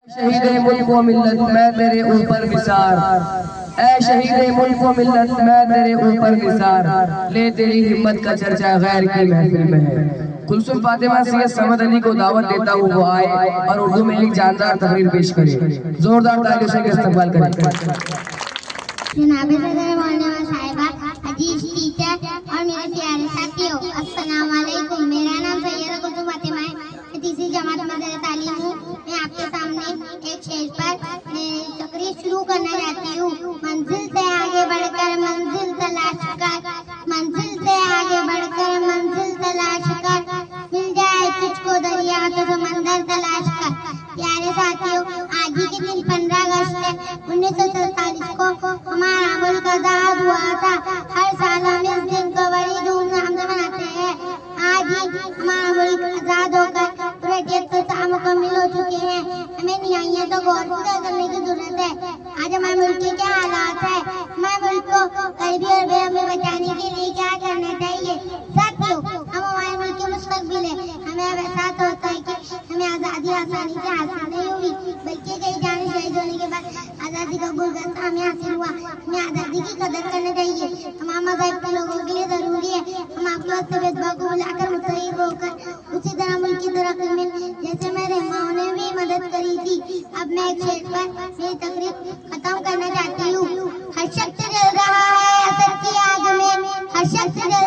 शहीद मुल्क व मिल्लत मैं तेरे ऊपर निसार, ऐ शहीद मुल्क व मिल्लत मैं तेरे ऊपर निसार, ले तेरी हिम्मत का चर्चा गैर की महफिल में है। कुलसुम फातिमा सैयद समद अली को दावत देता हूँ वो आए और उर्दू में एक जानदार तकरीर पेश करे। जोरदार तालियों से इस्तकबाल करें। जनाब सदर मौलाना साहिबा, अजीज टीचर और मेरे प्यारे साथियों, अस्सलाम वालेकुम। मेरा नाम सैयदा कुलसुम फातिमा है। मैं तीसरी जमात में तालीम हूँ। मैं आपके सामने एक शेर पर तकरीर शुरू करना चाहती हूँ। मंजिल से आगे बढ़कर मंजिल तलाश कर, मंजिल से आगे बढ़कर मंजिल तलाश कर, मिल जाए तुझको दरिया तो समंदर तलाश कर। प्यारे साथियों, आज ही के दिन 15 अगस्त 1947 को हमारा मुल्क आजाद हुआ था। हर साल हम इस दिन को बड़ी धूमधाम से मनाते हैं। आज ही हमारा मुल्क आजाद होकर पूरे 73 साल मुकम्मिल हो चुके हैं। हमें न्यायियत तो गौर करने की जरूरत है। आज हमारे मुल्क के क्या हालात है, हमारे मुल्क को गरीबी और बेगमी बचाने के लिए क्या करना चाहिए। साथियों, हम हमारे मुल्क के मुस्तकबिल है। हमें अब एहसास होता है कि हमें आज़ादी आसानी से हासिल नहीं हुई, बल्कि कई जान शहीद होने के बाद आज़ादी का गुलदस्ता हमें हासिल हुआ। हमें आज़ादी की कदर करनी चाहिए। तमाम मज़हब के लोगों के लिए ज़रूरी है हम आपके वास्ते भेदभाव को बुलाकर मुतहरिक होकर उसी तरह मुल्क की तरक्की में जैसे मेरे माँ ने भी मदद करी थी। अब मैं एक शेर पर मेरी तकरीर खत्म करना चाहती हूँ। हर शख्स जल रहा है असर की आग में, हर शख्स जल